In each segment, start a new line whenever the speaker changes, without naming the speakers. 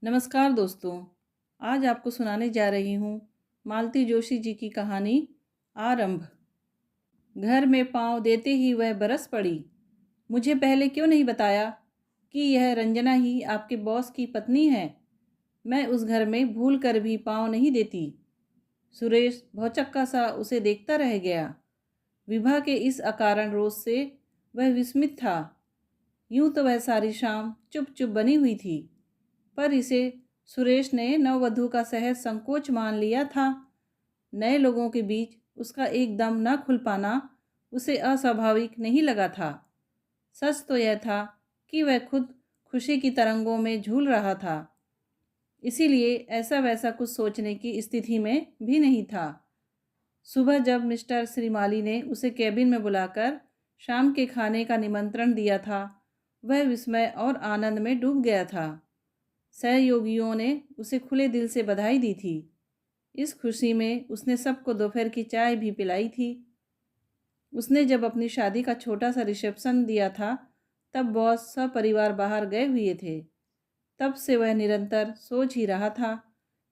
नमस्कार दोस्तों। आज आपको सुनाने जा रही हूँ मालती जोशी जी की कहानी आरंभ। घर में पाँव देते ही वह बरस पड़ी। मुझे पहले क्यों नहीं बताया कि यह रंजना ही आपके बॉस की पत्नी है। मैं उस घर में भूल कर भी पाँव नहीं देती। सुरेश भौचक्का सा उसे देखता रह गया। विभा के इस अकारण रोष से वह विस्मित था। यूं तो वह सारी शाम चुप चुप बनी हुई थी, पर इसे सुरेश ने नववधू का सहज संकोच मान लिया था। नए लोगों के बीच उसका एकदम न खुल पाना उसे अस्वाभाविक नहीं लगा था। सच तो यह था कि वह खुद खुशी की तरंगों में झूल रहा था, इसीलिए ऐसा वैसा कुछ सोचने की स्थिति में भी नहीं था। सुबह जब मिस्टर श्रीमाली ने उसे कैबिन में बुलाकर शाम के खाने का निमंत्रण दिया था, वह विस्मय और आनंद में डूब गया था। सहयोगियों ने उसे खुले दिल से बधाई दी थी। इस खुशी में उसने सबको दोपहर की चाय भी पिलाई थी। उसने जब अपनी शादी का छोटा सा रिसेप्शन दिया था, तब बॉस सपरिवार बाहर गए हुए थे। तब से वह निरंतर सोच ही रहा था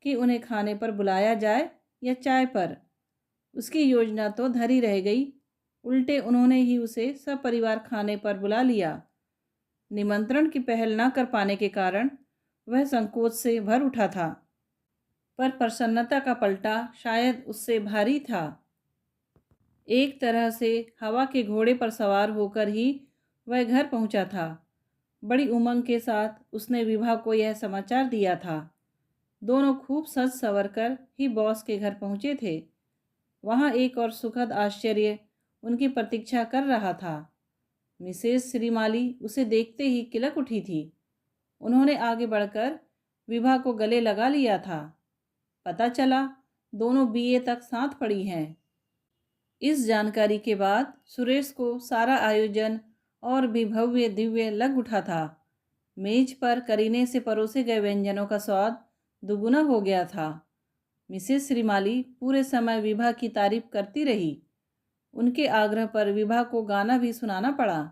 कि उन्हें खाने पर बुलाया जाए या चाय पर। उसकी योजना तो धरी रह गई, उल्टे उन्होंने ही उसे सपरिवार खाने पर बुला लिया। निमंत्रण की पहल न कर पाने के कारण वह संकोच से भर उठा था, पर प्रसन्नता का पलटा शायद उससे भारी था। एक तरह से हवा के घोड़े पर सवार होकर ही वह घर पहुंचा था। बड़ी उमंग के साथ उसने विभा को यह समाचार दिया था। दोनों खूब सज संवर कर ही बॉस के घर पहुंचे थे। वहां एक और सुखद आश्चर्य उनकी प्रतीक्षा कर रहा था। मिसेस श्रीमाली उसे देखते ही किलक उठी थी। उन्होंने आगे बढ़कर विभा को गले लगा लिया था। पता चला दोनों बीए तक साथ पढ़ी हैं। इस जानकारी के बाद सुरेश को सारा आयोजन और भी भव्य दिव्य लग उठा था। मेज पर करीने से परोसे गए व्यंजनों का स्वाद दुगुना हो गया था। मिसेस श्रीमाली पूरे समय विभा की तारीफ करती रही। उनके आग्रह पर विभा को गाना भी सुनाना पड़ा।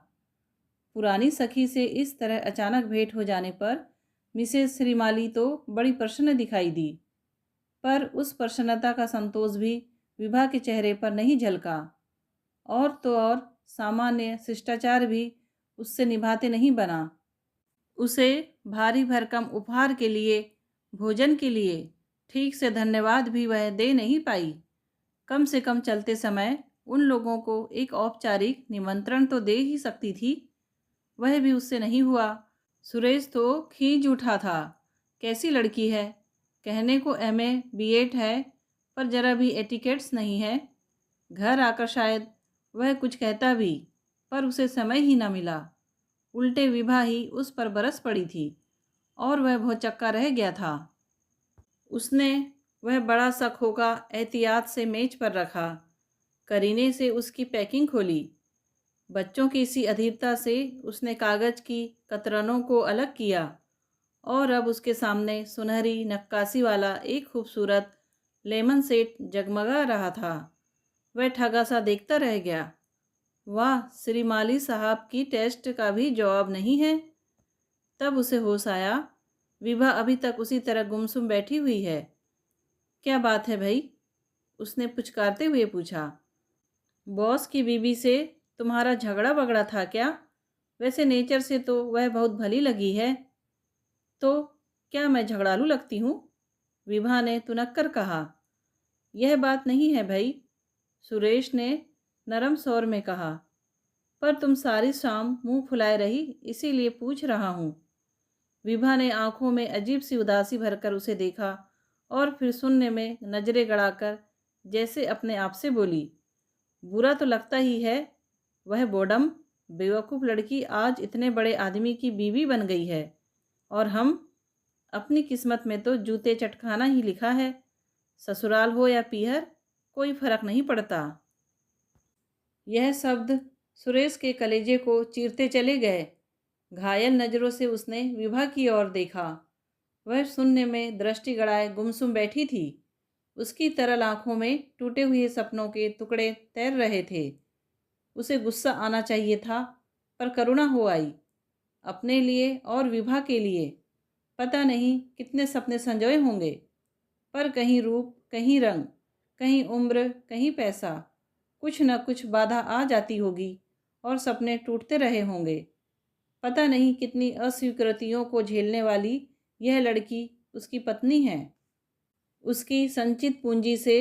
पुरानी सखी से इस तरह अचानक भेंट हो जाने पर मिसेस श्रीमाली तो बड़ी प्रसन्न दिखाई दी, पर उस प्रसन्नता का संतोष भी विभा के चेहरे पर नहीं झलका। और तो और सामान्य शिष्टाचार भी उससे निभाते नहीं बना। उसे भारी भरकम उपहार के लिए, भोजन के लिए ठीक से धन्यवाद भी वह दे नहीं पाई। कम से कम चलते समय उन लोगों को एक औपचारिक निमंत्रण तो दे ही सकती थी। वह भी उससे नहीं हुआ। सुरेश तो खींच उठा था। कैसी लड़की है, कहने को एमए बीएड है, पर जरा भी एटिकेट्स नहीं है। घर आकर शायद वह कुछ कहता भी, पर उसे समय ही न मिला। उल्टे विभा ही उस पर बरस पड़ी थी और वह भौचक्का रह गया था। उसने वह बड़ा सा खोखा एहतियात से मेज पर रखा। करीने से उसकी पैकिंग खोली। बच्चों की इसी अधीरता से उसने कागज की कतरनों को अलग किया और अब उसके सामने सुनहरी नक्काशी वाला एक खूबसूरत लेमन सेट जगमगा रहा था। वह ठगा सा देखता रह गया। वाह, श्रीमाली साहब की टेस्ट का भी जवाब नहीं है। तब उसे होश आया, विभा अभी तक उसी तरह गुमसुम बैठी हुई है। क्या बात है भाई, उसने पुचकारते हुए पूछा। बॉस की बीबी से तुम्हारा झगड़ा बगड़ा था क्या? वैसे नेचर से तो वह बहुत भली लगी है। तो क्या मैं झगड़ालू लगती हूँ? विभा ने तुनक कर कहा। यह बात नहीं है भाई, सुरेश ने नरम स्वर में कहा। पर तुम सारी शाम मुंह फुलाए रही, इसीलिए पूछ रहा हूँ। विभा ने आंखों में अजीब सी उदासी भरकर उसे देखा और फिर शून्य में नजरें गड़ाकर जैसे अपने आप से बोली, बुरा तो लगता ही है। वह बोडम बेवकूफ़ लड़की आज इतने बड़े आदमी की बीवी बन गई है, और हम अपनी किस्मत में तो जूते चटखाना ही लिखा है। ससुराल हो या पीहर, कोई फर्क नहीं पड़ता। यह शब्द सुरेश के कलेजे को चीरते चले गए। घायल नज़रों से उसने विभा की ओर देखा। वह शून्य में दृष्टि गड़ाए गुमसुम बैठी थी। उसकी तरल आंखों में टूटे हुए सपनों के टुकड़े तैर रहे थे। उसे गुस्सा आना चाहिए था, पर करुणा हो आई, अपने लिए और विभा के लिए। पता नहीं कितने सपने संजोए होंगे, पर कहीं रूप, कहीं रंग, कहीं उम्र, कहीं पैसा, कुछ न कुछ बाधा आ जाती होगी और सपने टूटते रहे होंगे। पता नहीं कितनी अस्वीकृतियों को झेलने वाली यह लड़की उसकी पत्नी है। उसकी संचित पूंजी से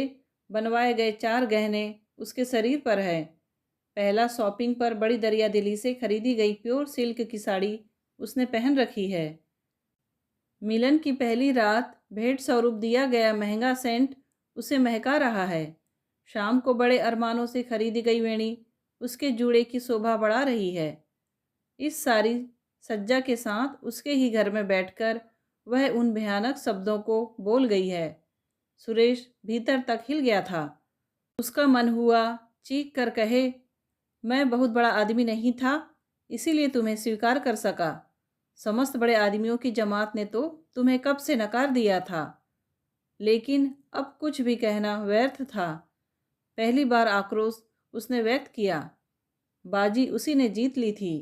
बनवाए गए 4 गहने उसके शरीर पर है। पहला शॉपिंग पर बड़ी दरियादिली से खरीदी गई प्योर सिल्क की साड़ी उसने पहन रखी है। मिलन की पहली रात भेंट स्वरूप दिया गया महंगा सेंट उसे महका रहा है। शाम को बड़े अरमानों से खरीदी गई वेणी उसके जूड़े की शोभा बढ़ा रही है। इस सारी सज्जा के साथ उसके ही घर में बैठकर वह उन भयानक शब्दों को बोल गई है। सुरेश भीतर तक हिल गया था। उसका मन हुआ चीख कर कहे, मैं बहुत बड़ा आदमी नहीं था, इसीलिए तुम्हें स्वीकार कर सका। समस्त बड़े आदमियों की जमात ने तो तुम्हें कब से नकार दिया था। लेकिन अब कुछ भी कहना व्यर्थ था। पहली बार आक्रोश उसने व्यक्त किया। बाजी उसी ने जीत ली थी।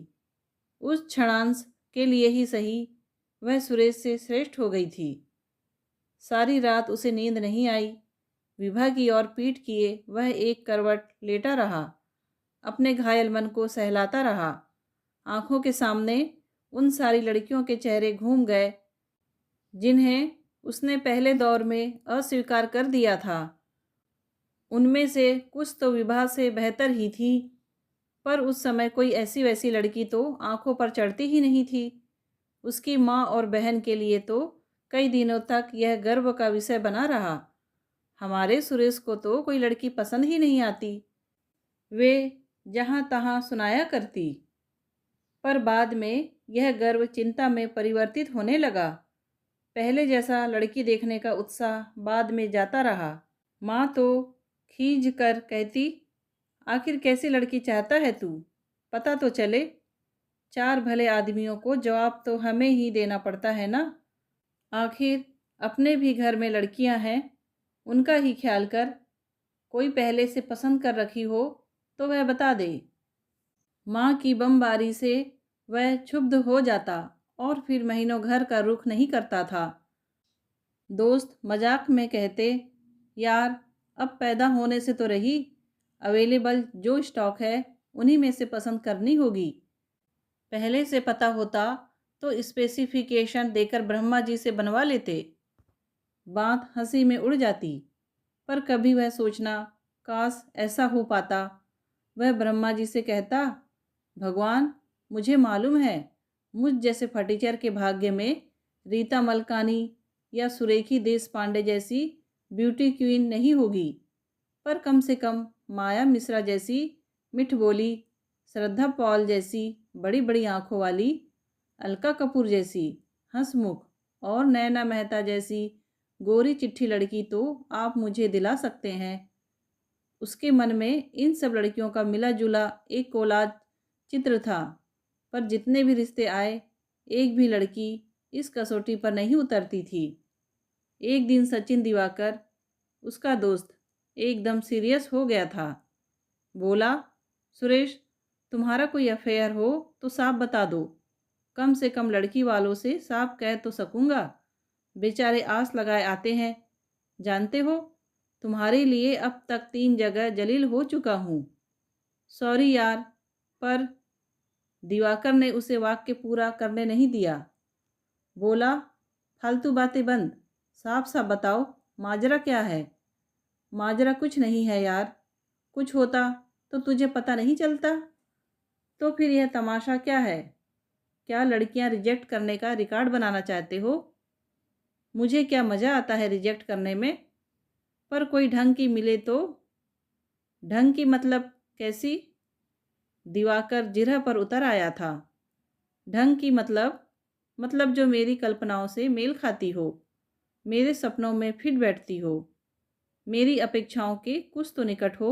उस क्षणांश के लिए ही सही वह सुरेश से श्रेष्ठ हो गई थी। सारी रात उसे नींद नहीं आई। विभा की ओर पीठ किए वह एक करवट लेटा रहा, अपने घायल मन को सहलाता रहा। आंखों के सामने उन सारी लड़कियों के चेहरे घूम गए जिन्हें उसने पहले दौर में अस्वीकार कर दिया था। उनमें से कुछ तो विभा से बेहतर ही थी, पर उस समय कोई ऐसी वैसी लड़की तो आंखों पर चढ़ती ही नहीं थी। उसकी माँ और बहन के लिए तो कई दिनों तक यह गर्व का विषय बना रहा, हमारे सुरेश को तो कोई लड़की पसंद ही नहीं आती। वे जहाँ तहाँ सुनाया करती। पर बाद में यह गर्व चिंता में परिवर्तित होने लगा। पहले जैसा लड़की देखने का उत्साह बाद में जाता रहा। माँ तो खींच कर कहती, आखिर कैसी लड़की चाहता है तू, पता तो चले। 4 भले आदमियों को जवाब तो हमें ही देना पड़ता है ना। आखिर अपने भी घर में लड़कियां हैं, उनका ही ख्याल कर। कोई पहले से पसंद कर रखी हो तो वह बता दे। माँ की बमबारी से वह क्षुब्ध हो जाता और फिर महीनों घर का रुख नहीं करता था। दोस्त मजाक में कहते, यार अब पैदा होने से तो रही, अवेलेबल जो स्टॉक है उन्हीं में से पसंद करनी होगी। पहले से पता होता तो स्पेसिफिकेशन देकर ब्रह्मा जी से बनवा लेते। बात हंसी में उड़ जाती, पर कभी वह सोचना, काश ऐसा हो पाता। वह ब्रह्मा जी से कहता, भगवान मुझे मालूम है मुझ जैसे फटीचर के भाग्य में रीता मलकानी या सुरेखी देश पांडे जैसी ब्यूटी क्वीन नहीं होगी, पर कम से कम माया मिश्रा जैसी मिठ बोली, श्रद्धा पॉल जैसी बड़ी बड़ी आंखों वाली, अलका कपूर जैसी हंसमुख और नैना मेहता जैसी गोरी चिट्ठी लड़की तो आप मुझे दिला सकते हैं। उसके मन में इन सब लड़कियों का मिला जुला एक कोलाज चित्र था, पर जितने भी रिश्ते आए एक भी लड़की इस कसौटी पर नहीं उतरती थी। एक दिन सचिन दिवाकर, उसका दोस्त, एकदम सीरियस हो गया था। बोला, सुरेश तुम्हारा कोई अफेयर हो तो साफ बता दो, कम से कम लड़की वालों से साफ कह तो सकूंगा। बेचारे आस लगाए आते हैं। जानते हो तुम्हारे लिए अब तक 3 जगह जलील हो चुका हूँ। सॉरी यार, पर दिवाकर ने उसे वाक्य पूरा करने नहीं दिया। बोला, फालतू बातें बंद, साफ साफ बताओ माजरा क्या है। माजरा कुछ नहीं है यार, कुछ होता तो तुझे पता नहीं चलता। तो फिर यह तमाशा क्या है? क्या लड़कियां रिजेक्ट करने का रिकॉर्ड बनाना चाहते हो? मुझे क्या मज़ा आता है रिजेक्ट करने में, पर कोई ढंग की मिले तो। ढंग की मतलब कैसी? दिवाकर जिरह पर उतर आया था। ढंग की मतलब जो मेरी कल्पनाओं से मेल खाती हो, मेरे सपनों में फिट बैठती हो, मेरी अपेक्षाओं के कुछ तो निकट हो।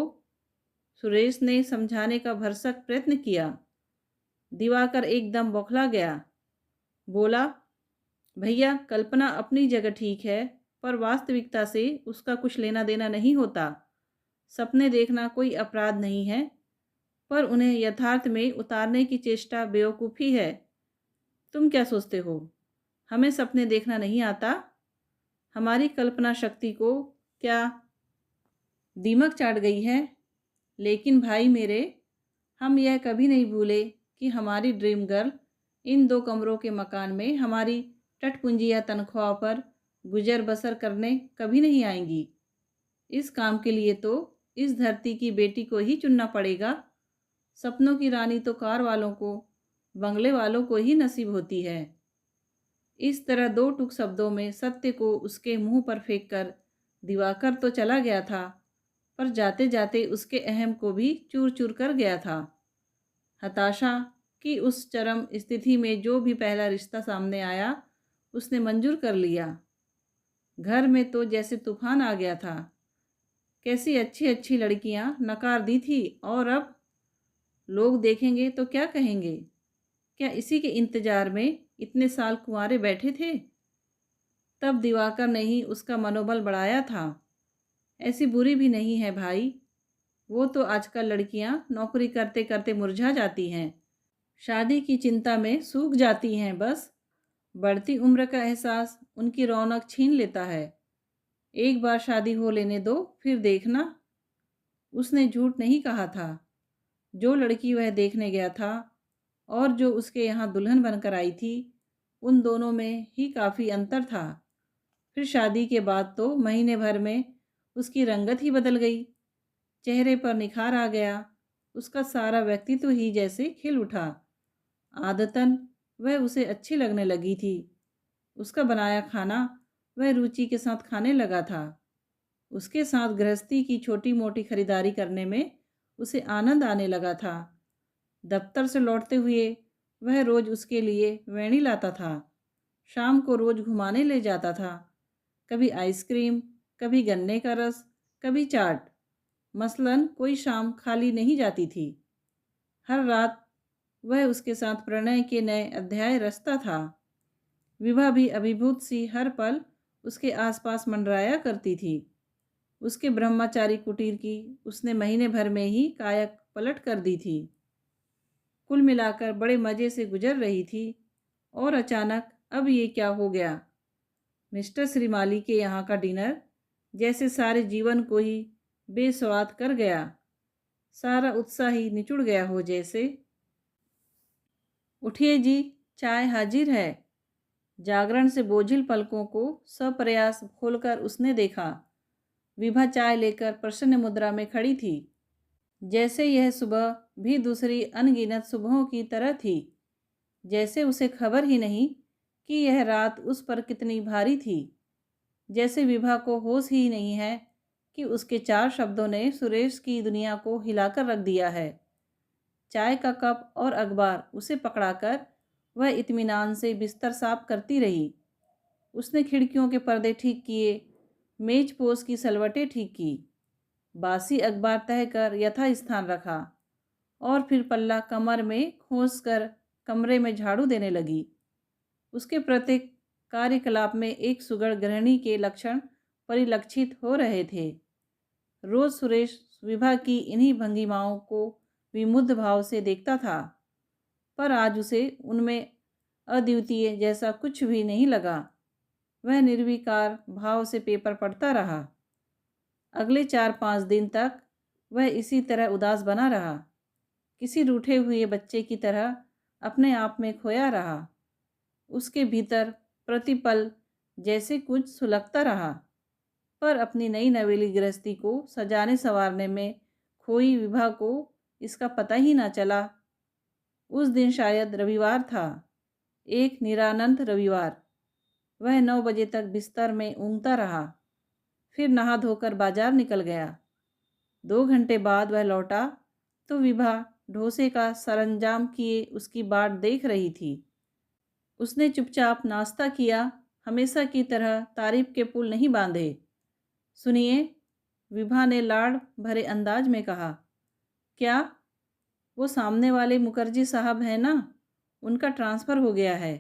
सुरेश ने समझाने का भरसक प्रयत्न किया। दिवाकर एकदम बौखला गया। बोला, भैया कल्पना अपनी जगह ठीक है, पर वास्तविकता से उसका कुछ लेना देना नहीं होता। सपने देखना कोई अपराध नहीं है, पर उन्हें यथार्थ में उतारने की चेष्टा बेवकूफ़ी है। तुम क्या सोचते हो, हमें सपने देखना नहीं आता? हमारी कल्पना शक्ति को क्या दीमक चाट गई है? लेकिन भाई मेरे, हम यह कभी नहीं भूले कि हमारी ड्रीम गर्ल इन 2 कमरों के मकान में हमारी टटपुंजिया तनख्वाह पर गुजर बसर करने कभी नहीं आएंगी। इस काम के लिए तो इस धरती की बेटी को ही चुनना पड़ेगा। सपनों की रानी तो कार वालों को, बंगले वालों को ही नसीब होती है। इस तरह 2 टूक शब्दों में सत्य को उसके मुंह पर फेंक कर दिवाकर तो चला गया था, पर जाते जाते उसके अहम को भी चूर चूर कर गया था। हताशा की उस चरम स्थिति में जो भी पहला रिश्ता सामने आया उसने मंजूर कर लिया। घर में तो जैसे तूफान आ गया था। कैसी अच्छी अच्छी लड़कियां नकार दी थी, और अब लोग देखेंगे तो क्या कहेंगे? क्या इसी के इंतजार में इतने साल कुंवारे बैठे थे? तब दिवाकर ने ही उसका मनोबल बढ़ाया था। ऐसी बुरी भी नहीं है भाई। वो तो आजकल लड़कियां नौकरी करते करते मुरझा जाती हैं, शादी की चिंता में सूख जाती हैं। बस बढ़ती उम्र का एहसास उनकी रौनक छीन लेता है। एक बार शादी हो लेने दो, फिर देखना। उसने झूठ नहीं कहा था। जो लड़की वह देखने गया था और जो उसके यहाँ दुल्हन बनकर आई थी, उन दोनों में ही काफ़ी अंतर था। फिर शादी के बाद तो महीने भर में उसकी रंगत ही बदल गई। चेहरे पर निखार आ गया। उसका सारा व्यक्तित्व ही जैसे खिल उठा। आदतन वह उसे अच्छी लगने लगी थी। उसका बनाया खाना वह रुचि के साथ खाने लगा था। उसके साथ गृहस्थी की छोटी मोटी खरीदारी करने में उसे आनंद आने लगा था। दफ्तर से लौटते हुए वह रोज उसके लिए वेणी लाता था। शाम को रोज घुमाने ले जाता था। कभी आइसक्रीम, कभी गन्ने का रस, कभी चाट। मसलन कोई शाम खाली नहीं जाती थी। हर रात वह उसके साथ प्रणय के नए अध्याय रचता था। विभा भी अभिभूत सी हर पल उसके आसपास मंडराया करती थी। उसके ब्रह्मचारी कुटीर की उसने महीने भर में ही काया पलट कर दी थी। कुल मिलाकर बड़े मज़े से गुजर रही थी। और अचानक अब ये क्या हो गया? मिस्टर श्रीमाली के यहाँ का डिनर जैसे सारे जीवन को ही बेस्वाद कर गया। सारा उत्साह ही निचुड़ गया हो जैसे। उठिए जी, चाय हाजिर है। जागरण से बोझिल पलकों को सप्रयास खोलकर उसने देखा। विभा चाय लेकर प्रसन्न मुद्रा में खड़ी थी, जैसे यह सुबह भी दूसरी अनगिनत सुबहों की तरह थी। जैसे उसे खबर ही नहीं कि यह रात उस पर कितनी भारी थी। जैसे विभा को होश ही नहीं है कि उसके 4 शब्दों ने सुरेश की दुनिया को हिलाकर रख दिया है। चाय का कप और अखबार उसे पकड़ाकर वह इत्मीनान से बिस्तर साफ करती रही। उसने खिड़कियों के पर्दे ठीक किए, मेज पोश की सलवटें ठीक की, बासी अखबार तह कर यथा स्थान रखा और फिर पल्ला कमर में खोस कर कमरे में झाड़ू देने लगी। उसके प्रत्येक कार्यकलाप में एक सुघड़ गृहिणी के लक्षण परिलक्षित हो रहे थे। रोज सुरेश विभा की इन्हीं भंगिमाओं को विमुग्ध भाव से देखता था, पर आज उसे उनमें अद्वितीय जैसा कुछ भी नहीं लगा। वह निर्विकार भाव से पेपर पढ़ता रहा। अगले 4-5 दिन तक वह इसी तरह उदास बना रहा, किसी रूठे हुए बच्चे की तरह अपने आप में खोया रहा। उसके भीतर प्रतिपल जैसे कुछ सुलगता रहा, पर अपनी नई नवेली गृहस्थी को सजाने संवारने में खोई विभा को इसका पता ही ना चला। उस दिन शायद रविवार था, एक निरानंद रविवार। वह 9 बजे तक बिस्तर में ऊँघता रहा, फिर नहा धोकर बाजार निकल गया। 2 घंटे बाद वह लौटा तो विभा डोसे का सरंजाम किए उसकी बाट देख रही थी। उसने चुपचाप नाश्ता किया, हमेशा की तरह तारीफ के पुल नहीं बांधे। सुनिए, विभा ने लाड़ भरे अंदाज में कहा। क्या? वो सामने वाले मुखर्जी साहब हैं ना, उनका ट्रांसफ़र हो गया है।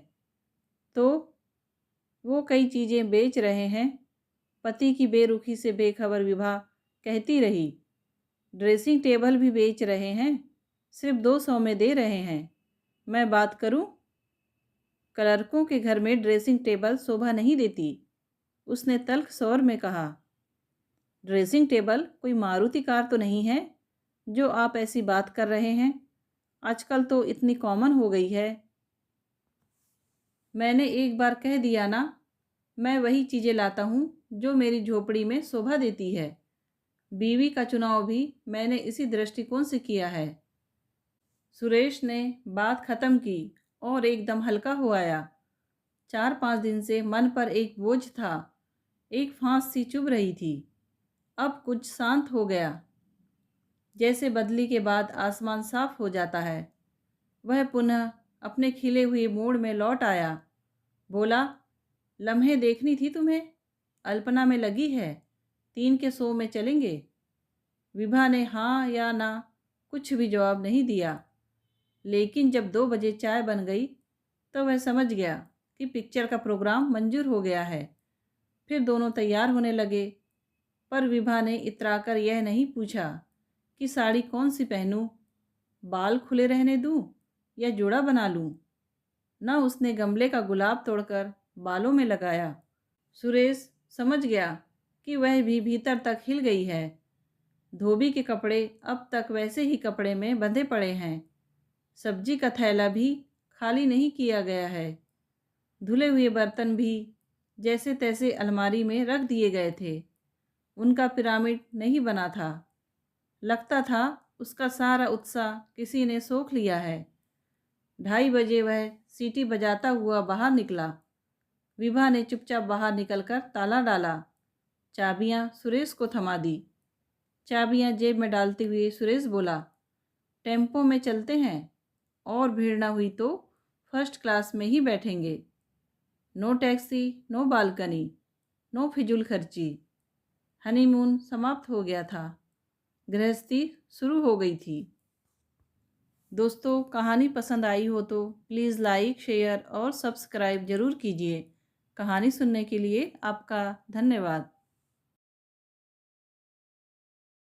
तो वो कई चीज़ें बेच रहे हैं। पति की बेरुखी से बेखबर विभा कहती रही। ड्रेसिंग टेबल भी बेच रहे हैं, सिर्फ 200 में दे रहे हैं। मैं बात करूं? क्लर्कों के घर में ड्रेसिंग टेबल शोभा नहीं देती, उसने तल्ख स्वर में कहा। ड्रेसिंग टेबल कोई मारुति कार तो नहीं है जो आप ऐसी बात कर रहे हैं। आजकल तो इतनी कॉमन हो गई है। मैंने एक बार कह दिया ना, मैं वही चीज़ें लाता हूँ जो मेरी झोपड़ी में शोभा देती है। बीवी का चुनाव भी मैंने इसी दृष्टिकोण से किया है। सुरेश ने बात खत्म की और एकदम हल्का हो आया। 4-5 दिन से मन पर एक बोझ था, एक फांस सी चुभ रही थी। अब कुछ शांत हो गया, जैसे बदली के बाद आसमान साफ हो जाता है। वह पुनः अपने खिले हुए मूड में लौट आया। बोला, लम्हे देखनी थी तुम्हें, अल्पना में लगी है, 3 के शो में चलेंगे। विभा ने हाँ या ना कुछ भी जवाब नहीं दिया, लेकिन जब 2 बजे चाय बन गई तो वह समझ गया कि पिक्चर का प्रोग्राम मंजूर हो गया है। फिर दोनों तैयार होने लगे, पर विभा ने इतराकर यह नहीं पूछा कि साड़ी कौन सी पहनूं, बाल खुले रहने दूं या जोड़ा बना लूं। न उसने गमले का गुलाब तोड़कर बालों में लगाया। सुरेश समझ गया कि वह भी भीतर तक हिल गई है। धोबी के कपड़े अब तक वैसे ही कपड़े में बंधे पड़े हैं। सब्जी का थैला भी खाली नहीं किया गया है। धुले हुए बर्तन भी जैसे तैसे अलमारी में रख दिए गए थे। उनका पिरामिड नहीं बना था। लगता था उसका सारा उत्साह किसी ने सोख लिया है। 2:30 बजे वह सीटी बजाता हुआ बाहर निकला। विभा ने चुपचाप बाहर निकलकर ताला डाला, चाबियां सुरेश को थमा दी। चाबियां जेब में डालते हुए सुरेश बोला, टेम्पो में चलते हैं और भीड़ ना हुई तो फर्स्ट क्लास में ही बैठेंगे। No taxi, no balcony, no फिजूल खर्ची। हनीमून समाप्त हो गया था, गृहस्थी शुरू हो गई थी। दोस्तों, कहानी पसंद आई हो तो प्लीज़ लाइक, शेयर और सब्सक्राइब ज़रूर कीजिए। कहानी सुनने के लिए आपका धन्यवाद।